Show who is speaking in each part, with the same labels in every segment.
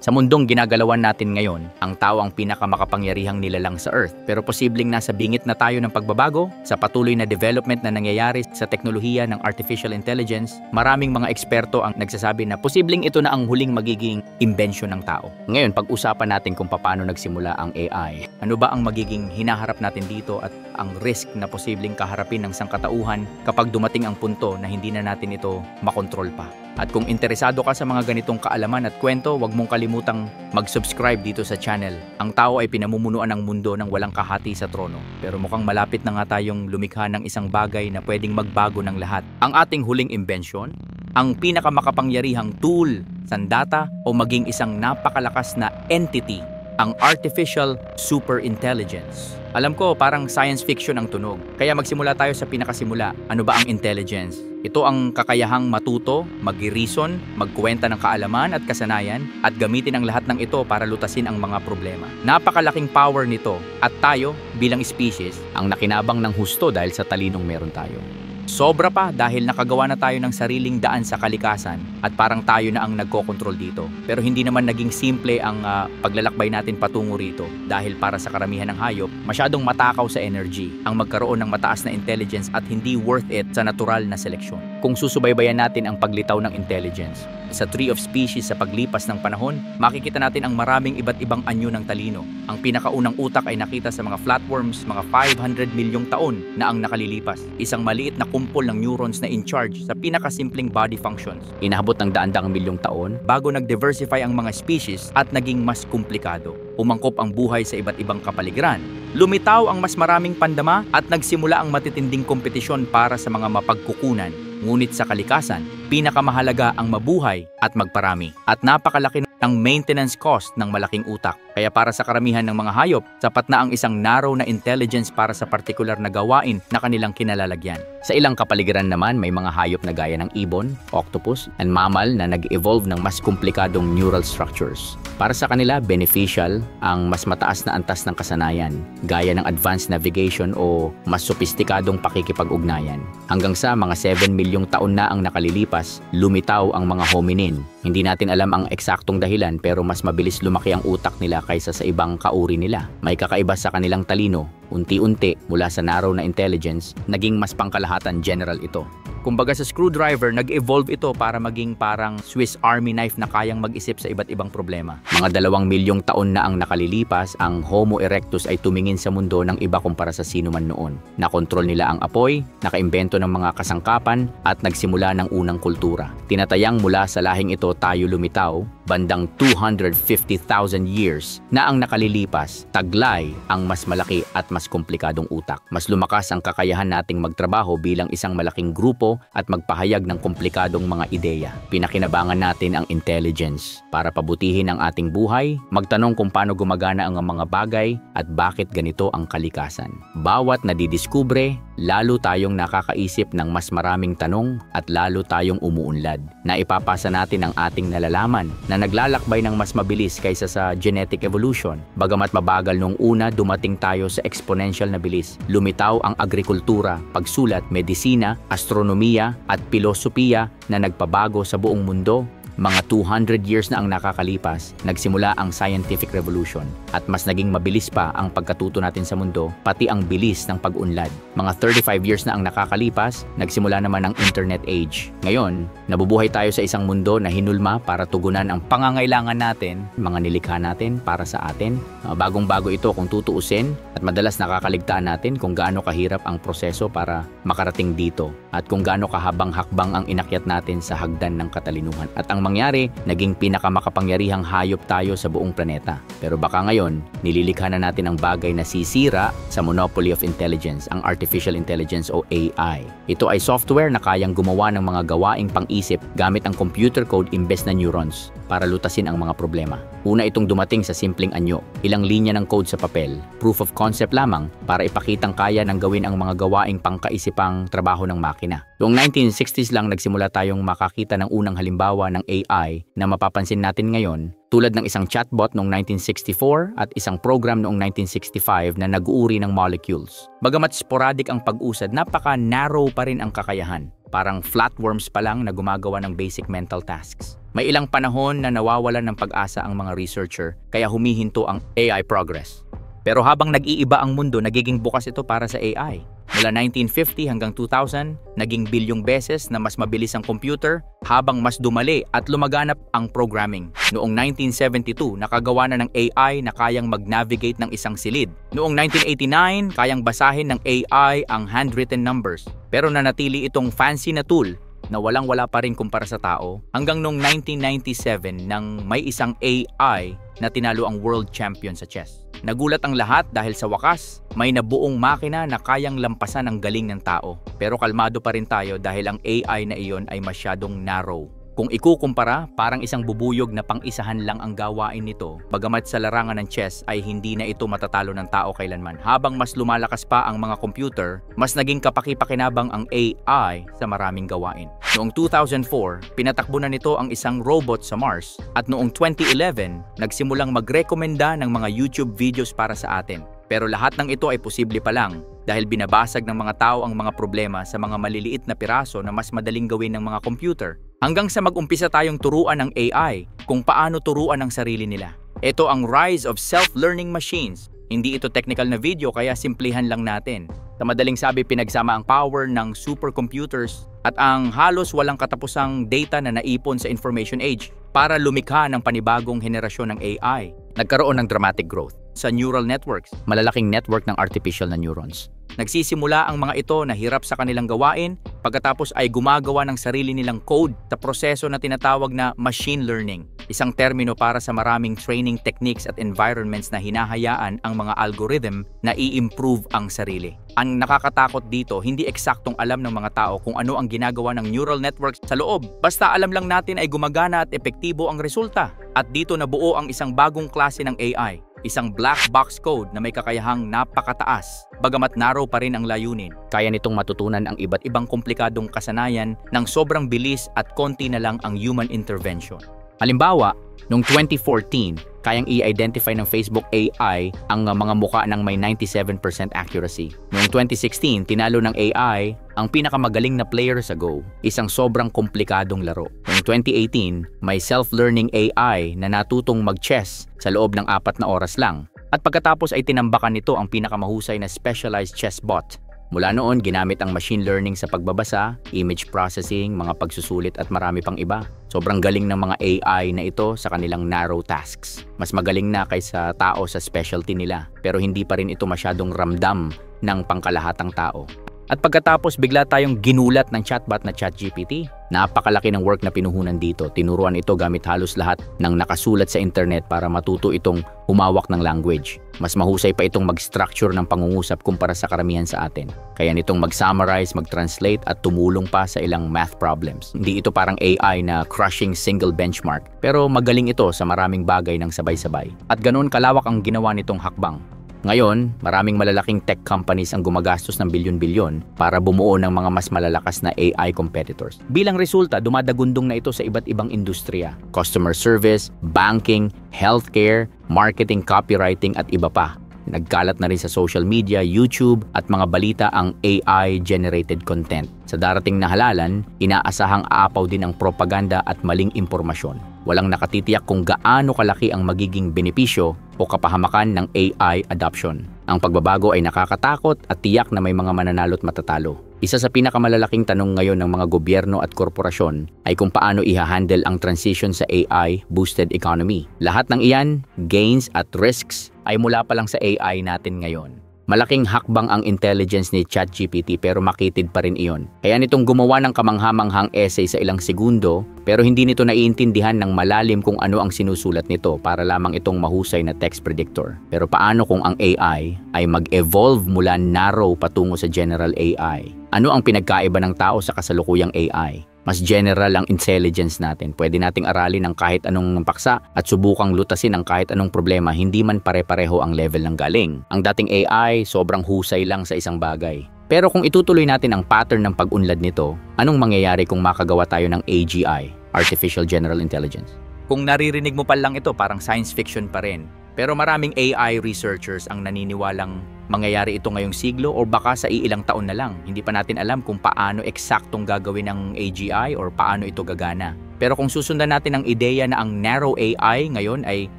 Speaker 1: Sa mundong ginagalawan natin ngayon, ang tao ang pinakamakapangyarihang nilalang sa Earth. Pero posibleng nasa bingit na tayo ng pagbabago sa patuloy na development na nangyayari sa teknolohiya ng artificial intelligence. Maraming mga eksperto ang nagsasabi na posibleng ito na ang huling magiging imbensyon ng tao. Ngayon, pag-usapan natin kung paano nagsimula ang AI. Ano ba ang magiging hinaharap natin dito at ang risk na posibleng kaharapin ng sangkatauhan kapag dumating ang punto na hindi na natin ito makontrol pa. At kung interesado ka sa mga ganitong kaalaman at kwento, huwag mong kalimutang mag-subscribe dito sa channel. Ang tao ay pinamumunuan ng mundo ng walang kahati sa trono. Pero mukhang malapit na nga tayong lumikha ng isang bagay na pwedeng magbago ng lahat. Ang ating huling imbensyon, ang pinakamakapangyarihang tool, sandata o maging isang napakalakas na entity, ang artificial superintelligence. Alam ko, parang science fiction ang tunog. Kaya magsimula tayo sa pinakasimula. Ano ba ang intelligence? Ito ang kakayahang matuto, mag-reason, magkuwenta ng kaalaman at kasanayan at gamitin ang lahat ng ito para lutasin ang mga problema. Napakalaking power nito at tayo bilang species ang nakinabang ng husto dahil sa talinong meron tayo. Sobra pa dahil nakagawa na tayo ng sariling daan sa kalikasan at parang tayo na ang nagkokontrol dito. Pero hindi naman naging simple ang paglalakbay natin patungo rito dahil para sa karamihan ng hayop, masyadong matakaw sa energy ang magkaroon ng mataas na intelligence at hindi worth it sa natural na seleksyon. Kung susubaybayan natin ang paglitaw ng intelligence sa Tree of Species sa paglipas ng panahon, makikita natin ang maraming iba't ibang anyo ng talino. Ang pinakaunang utak ay nakita sa mga flatworms mga 500 milyong taon na ang nakalilipas. Isang maliit na kumpol ng neurons na in charge sa pinakasimpleng body functions. Inahabot ng daan-daang milyong taon bago nag-diversify ang mga species at naging mas komplikado. Umangkop ang buhay sa iba't ibang kapaligiran. Lumitaw ang mas maraming pandama at nagsimula ang matitinding kompetisyon para sa mga mapagkukunan. Ngunit sa kalikasan, pinakamahalaga ang mabuhay at magparami. At napakalaki ng maintenance cost ng malaking utak. Kaya para sa karamihan ng mga hayop, sapat na ang isang narrow na intelligence para sa partikular na gawain na kanilang kinalalagyan. Sa ilang kapaligiran naman, may mga hayop na gaya ng ibon, octopus, and mammal na nag-evolve ng mas komplikadong neural structures. Para sa kanila, beneficial ang mas mataas na antas ng kasanayan, gaya ng advanced navigation o mas sopistikadong pakikipag-ugnayan. Hanggang sa mga 7 milyong taon na ang nakalilipas, lumitaw ang mga hominin. Hindi natin alam ang eksaktong dahilan pero mas mabilis lumaki ang utak nila kaysa sa ibang kauri nila. May kakaiba sa kanilang talino. Unti-unti, mula sa narrow na intelligence, naging mas pangkalahatan general ito. Kumbaga sa screwdriver, nag-evolve ito para maging parang Swiss Army knife na kayang mag-isip sa iba't ibang problema. Mga 2 milyong taon na ang nakalilipas, ang Homo erectus ay tumingin sa mundo ng iba kumpara sa sino man noon. Nakontrol nila ang apoy, nakaimbento ng mga kasangkapan, at nagsimula ng unang kultura. Tinatayang mula sa lahing ito tayo lumitaw, bandang 250,000 years na ang nakalilipas, taglay ang mas malaki at mas komplikadong utak. Mas lumakas ang kakayahan nating magtrabaho bilang isang malaking grupo at magpahayag ng komplikadong mga ideya. Pinakinabangan natin ang intelligence para pabutihin ang ating buhay, magtanong kung paano gumagana ang mga bagay at bakit ganito ang kalikasan. Bawat nadidiskubre, lalo tayong nakakaisip ng mas maraming tanong at lalo tayong umuunlad. Naipapasa natin ang ating nalalaman na naglalakbay ng mas mabilis kaysa sa genetic evolution. Bagamat mabagal nung una, dumating tayo sa exponential na bilis. Lumitaw ang agrikultura, pagsulat, medisina, astronomiya at pilosopiya na nagpabago sa buong mundo. Mga 200 years na ang nakakalipas, nagsimula ang scientific revolution at mas naging mabilis pa ang pagkatuto natin sa mundo, pati ang bilis ng pag-unlad. Mga 35 years na ang nakakalipas, nagsimula naman ang internet age. Ngayon, nabubuhay tayo sa isang mundo na hinulma para tugunan ang pangangailangan natin, mga nilikha natin para sa atin. Bagong-bago ito kung tutuusin at madalas nakakaligtaan natin kung gaano kahirap ang proseso para makarating dito at kung gaano kahabang hakbang ang inakyat natin sa hagdan ng katalinuhan. At ang mangyari, naging pinakamakapangyarihang hayop tayo sa buong planeta. Pero baka ngayon, nililikha na natin ang bagay na sisira sa monopoly of intelligence, ang artificial intelligence o AI. Ito ay software na kayang gumawa ng mga gawaing pang-isip gamit ang computer code imbes na neurons para lutasin ang mga problema. Una itong dumating sa simpleng anyo, ilang linya ng code sa papel, proof of concept lamang para ipakitang kaya ng gawin ang mga gawaing pangkaisipang trabaho ng makina. Noong 1960s lang nagsimula tayong makakita ng unang halimbawa ng AI na mapapansin natin ngayon, tulad ng isang chatbot noong 1964 at isang program noong 1965 na nag-uuri ng molecules. Bagamat sporadic ang pag-usad, napaka-narrow pa rin ang kakayahan. Parang flatworms pa lang na gumagawa ng basic mental tasks. May ilang panahon na nawawalan ng pag-asa ang mga researcher kaya humihinto ang AI progress. Pero habang nag-iiba ang mundo, nagiging bukas ito para sa AI. Mula 1950 hanggang 2000, naging bilyong beses na mas mabilis ang computer habang mas dumali at lumaganap ang programming. Noong 1972, nakagawa na ng AI na kayang mag-navigate ng isang silid. Noong 1989, kayang basahin ng AI ang handwritten numbers. Pero nanatili itong fancy na tool na walang-wala pa rin kumpara sa tao hanggang noong 1997 nang may isang AI na tinalo ang world champion sa chess. Nagulat ang lahat dahil sa wakas, may nabuong makina na kayang lampasan ang galing ng tao. Pero kalmado pa rin tayo dahil ang AI na iyon ay masyadong narrow. Kung ikukumpara, parang isang bubuyog na pang-isahan lang ang gawain nito. Bagamat sa larangan ng chess ay hindi na ito matatalo ng tao kailanman. Habang mas lumalakas pa ang mga computer, mas naging kapaki-pakinabang ang AI sa maraming gawain. Noong 2004, pinatakbo na nito ang isang robot sa Mars at noong 2011, nagsimulang magrekomenda ng mga YouTube videos para sa atin. Pero lahat ng ito ay posible pa lang dahil binabasag ng mga tao ang mga problema sa mga maliliit na piraso na mas madaling gawin ng mga computer. Hanggang sa mag-umpisa tayong turuan ng AI kung paano turuan ang sarili nila. Ito ang rise of self-learning machines. Hindi ito technical na video kaya simplihan lang natin. Sa madaling sabi, pinagsama ang power ng supercomputers at ang halos walang katapusang data na naipon sa information age para lumikha ng panibagong henerasyon ng AI. Nagkaroon ng dramatic growth sa neural networks, malalaking network ng artificial na neurons. Nagsisimula ang mga ito na hirap sa kanilang gawain, pagkatapos ay gumagawa ng sarili nilang code sa proseso na tinatawag na machine learning. Isang termino para sa maraming training techniques at environments na hinahayaan ang mga algorithm na i-improve ang sarili. Ang nakakatakot dito, hindi eksaktong alam ng mga tao kung ano ang ginagawa ng neural networks sa loob. Basta alam lang natin ay gumagana at epektibo ang resulta. At dito nabuo ang isang bagong klase ng AI. Isang black box code na may kakayahang napakataas, bagamat narrow pa rin ang layunin. Kaya nitong matutunan ang iba't ibang komplikadong kasanayan ng sobrang bilis at konti na lang ang human intervention. Halimbawa, noong 2014, kayang i-identify ng Facebook AI ang mga muka ng may 97% accuracy. Noong 2016, tinalo ng AI ang pinakamagaling na player sa Go, isang sobrang komplikadong laro. Noong 2018, may self-learning AI na natutong mag-chess sa loob ng 4 na oras lang. At pagkatapos ay tinambakan nito ang pinakamahusay na specialized chess bot. Mula noon, ginamit ang machine learning sa pagbabasa, image processing, mga pagsusulit at marami pang iba. Sobrang galing ng mga AI na ito sa kanilang narrow tasks. Mas magaling na kaysa tao sa specialty nila, pero hindi pa rin ito masyadong ramdam ng pangkalahatang tao. At pagkatapos bigla tayong ginulat ng chatbot na ChatGPT. Napakalaki ng work na pinuhunan dito. Tinuruan ito gamit halos lahat ng nakasulat sa internet para matuto itong humawak ng language. Mas mahusay pa itong mag-structure ng pangungusap kumpara sa karamihan sa atin. Kaya nitong mag-summarize, mag-translate at tumulong pa sa ilang math problems. Hindi ito parang AI na crushing single benchmark, pero magaling ito sa maraming bagay ng sabay-sabay. At ganoon kalawak ang ginawa nitong hakbang. Ngayon, maraming malalaking tech companies ang gumagastos ng bilyon-bilyon para bumuo ng mga mas malalakas na AI competitors. Bilang resulta, dumadagundong na ito sa iba't ibang industriya. Customer service, banking, healthcare, marketing, copywriting at iba pa. Nagkalat na rin sa social media, YouTube at mga balita ang AI-generated content. Sa darating na halalan, inaasahang aapaw din ang propaganda at maling impormasyon. Walang nakatitiyak kung gaano kalaki ang magiging benepisyo o kapahamakan ng AI adoption. Ang pagbabago ay nakakatakot at tiyak na may mga mananalo't matatalo. Isa sa pinakamalalaking tanong ngayon ng mga gobyerno at korporasyon ay kung paano ihahandle ang transition sa AI-boosted economy. Lahat ng iyan, gains at risks, ay mula pa lang sa AI natin ngayon. Malaking hakbang ang intelligence ni ChatGPT pero makitid pa rin iyon. Kaya nitong gumawa ng kamanghamanghang essay sa ilang segundo pero hindi nito naiintindihan ng malalim kung ano ang sinusulat nito para lamang itong mahusay na text predictor. Pero paano kung ang AI ay mag-evolve mula narrow patungo sa general AI? Ano ang pinagkaiba ng tao sa kasalukuyang AI? Mas general ang intelligence natin. Pwede nating aralin ang kahit anong paksa at subukang lutasin ang kahit anong problema, hindi man pare-pareho ang level ng galing. Ang dating AI, sobrang husay lang sa isang bagay. Pero kung itutuloy natin ang pattern ng pag-unlad nito, anong mangyayari kung makagawa tayo ng AGI, Artificial General Intelligence? Kung naririnig mo pa lang ito, parang science fiction pa rin. Pero maraming AI researchers ang naniniwalang Mangyayari ito ngayong siglo o baka sa iilang taon na lang. Hindi pa natin alam kung paano eksaktong gagawin ng AGI or paano ito gagana. Pero kung susundan natin ang ideya na ang narrow AI ngayon ay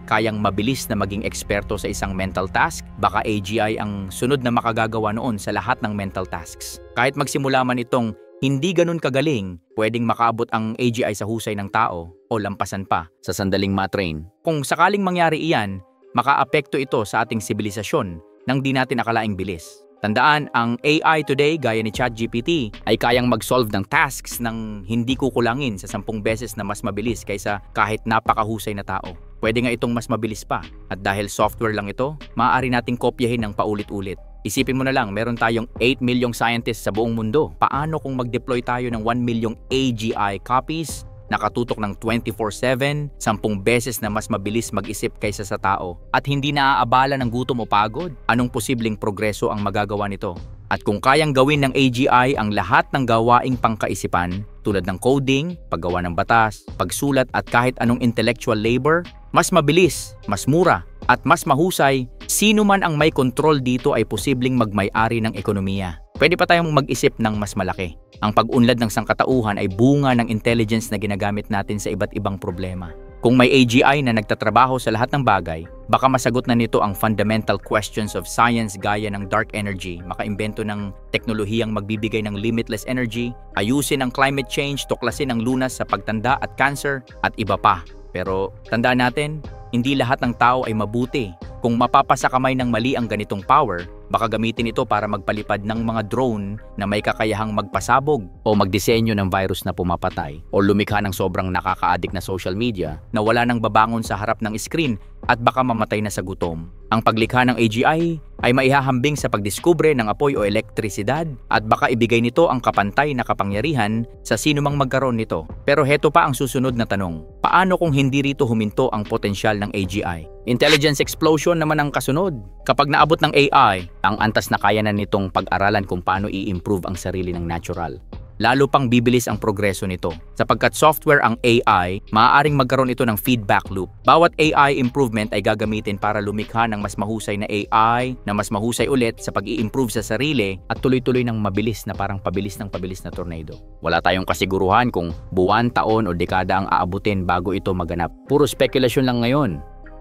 Speaker 1: kayang mabilis na maging eksperto sa isang mental task, baka AGI ang sunod na makagagawa noon sa lahat ng mental tasks. Kahit magsimula man itong hindi ganun kagaling, pwedeng makaabot ang AGI sa husay ng tao o lampasan pa sa sandaling matrain. Kung sakaling mangyari iyan, makaapekto ito sa ating sibilisasyon nang di natin akalaing bilis. Tandaan, ang AI today gaya ni ChatGPT ay kayang mag-solve ng tasks ng hindi kukulangin sa 10 beses na mas mabilis kaysa kahit napakahusay na tao. Pwede nga itong mas mabilis pa. At dahil software lang ito, maaari nating kopyahin ng paulit-ulit. Isipin mo na lang, meron tayong 8 milyong scientists sa buong mundo. Paano kung mag-deploy tayo ng 1 milyong AGI copies? Nakatutok ng 24/7, 10 beses na mas mabilis mag-isip kaysa sa tao, at hindi naaabala ng gutom o pagod? Anong posibleng progreso ang magagawa nito? At kung kayang gawin ng AGI ang lahat ng gawaing pangkaisipan, tulad ng coding, paggawa ng batas, pagsulat at kahit anong intellectual labor, mas mabilis, mas mura, at mas mahusay, sino man ang may kontrol dito ay posibleng magmay-ari ng ekonomiya. Pwede pa tayong mag-isip ng mas malaki. Ang pag-unlad ng sangkatauhan ay bunga ng intelligence na ginagamit natin sa iba't ibang problema. Kung may AGI na nagtatrabaho sa lahat ng bagay, baka masagot na nito ang fundamental questions of science gaya ng dark energy, makaimbento ng teknolohiyang magbibigay ng limitless energy, ayusin ang climate change, tuklasin ang lunas sa pagtanda at cancer, at iba pa. Pero tandaan natin, hindi lahat ng tao ay mabuti. Kung mapapasa kamay ng mali ang ganitong power, baka gamitin ito para magpalipad ng mga drone na may kakayahang magpasabog o magdisenyo ng virus na pumapatay o lumikha ng sobrang nakaka-addict na social media na wala nang babangon sa harap ng screen at baka mamatay na sa gutom. Ang paglikha ng AGI ay maihahambing sa pagdiskubre ng apoy o elektrisidad at baka ibigay nito ang kapantay na kapangyarihan sa sino mang magkaroon nito. Pero heto pa ang susunod na tanong. Paano kung hindi rito huminto ang potensyal ng AGI? Intelligence explosion naman ang kasunod. Kapag naabot ng AI, ang antas na kaya na nitong pag-aralan kung paano i-improve ang sarili ng natural. Lalo pang bibilis ang progreso nito. Sapagkat software ang AI, maaaring magkaroon ito ng feedback loop. Bawat AI improvement ay gagamitin para lumikha ng mas mahusay na AI, na mas mahusay ulit sa pag-i-improve sa sarili at tuloy-tuloy ng mabilis na parang pabilis na tornado. Wala tayong kasiguruhan kung buwan, taon o dekada ang aabutin bago ito maganap. Puro speculation lang ngayon.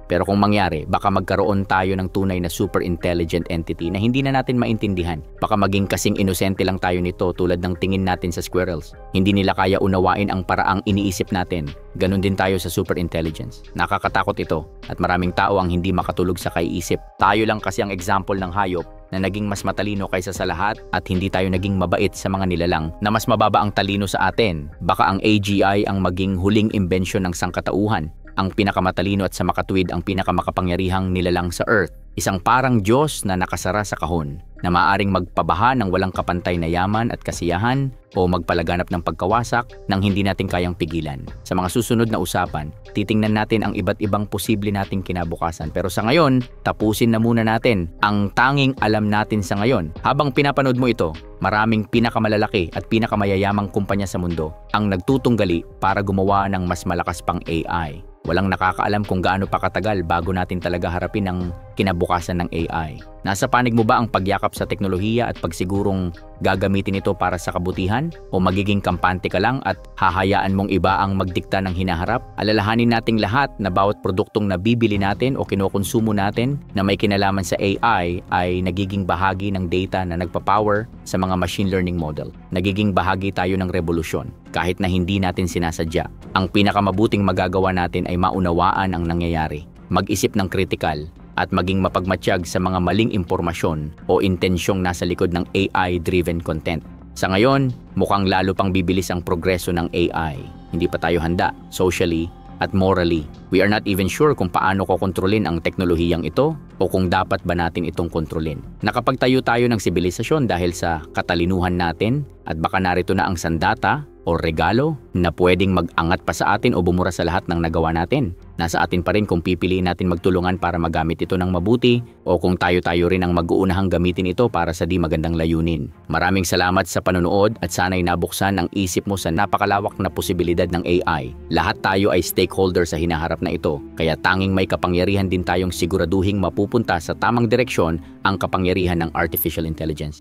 Speaker 1: Pero kung mangyari, baka magkaroon tayo ng tunay na super intelligent entity na hindi na natin maintindihan. Baka maging kasing inosente lang tayo nito tulad ng tingin natin sa squirrels. Hindi nila kaya unawain ang paraang iniisip natin. Ganon din tayo sa super intelligence. Nakakatakot ito at maraming tao ang hindi makatulog sa kaiisip. Tayo lang kasi ang example ng hayop na naging mas matalino kaysa sa lahat at hindi tayo naging mabait sa mga nilalang na mas mababa ang talino sa atin. Baka ang AGI ang maging huling imbensyon ng sangkatauhan, ang pinakamatalino at sa makatuwid ang pinakamakapangyarihang nilalang sa Earth. Isang parang Diyos na nakasara sa kahon na maaaring magpabaha ng walang kapantay na yaman at kasiyahan o magpalaganap ng pagkawasak nang hindi natin kayang pigilan. Sa mga susunod na usapan, titingnan natin ang iba't ibang posible nating kinabukasan. Pero sa ngayon, tapusin na muna natin ang tanging alam natin sa ngayon. Habang pinapanood mo ito, maraming pinakamalalaki at pinakamayayamang kumpanya sa mundo ang nagtutunggali para gumawa ng mas malakas pang AI. Walang nakakaalam kung gaano pa katagal bago natin talaga harapin ang kinabukasan ng AI. Nasa panig mo ba ang pagyakap sa teknolohiya at pagsigurong gagamitin ito para sa kabutihan? O magiging kampante ka lang at hahayaan mong iba ang magdikta ng hinaharap? Alalahanin nating lahat na bawat produktong nabibili natin o kinokonsumo natin na may kinalaman sa AI ay nagiging bahagi ng data na nagpapower sa mga machine learning model. Nagiging bahagi tayo ng revolusyon kahit na hindi natin sinasadya. Ang pinakamabuting magagawa natin ay maunawaan ang nangyayari, mag-isip ng kritikal, at maging mapagmatsyag sa mga maling impormasyon o intensyong nasa likod ng AI-driven content. Sa ngayon, mukhang lalo pang bibilis ang progreso ng AI. Hindi pa tayo handa, socially at morally. We are not even sure kung paano kokontrolin ang teknolohiyang ito o kung dapat ba natin itong kontrolin. Nakapagtayo tayo ng sibilisasyon dahil sa katalinuhan natin at baka narito na ang sandata o regalo na pwedeng mag-angat pa sa atin o bumura sa lahat ng nagawa natin. Nasa atin pa rin kung pipiliin natin magtulungan para magamit ito ng mabuti o kung tayo-tayo rin ang mag-uunahang gamitin ito para sa di magandang layunin. Maraming salamat sa panonood at sana'y nabuksan ang isip mo sa napakalawak na posibilidad ng AI. Lahat tayo ay stakeholder sa hinaharap na ito, kaya tanging may kapangyarihan din tayong siguraduhing mapupunta sa tamang direksyon ang kapangyarihan ng artificial intelligence.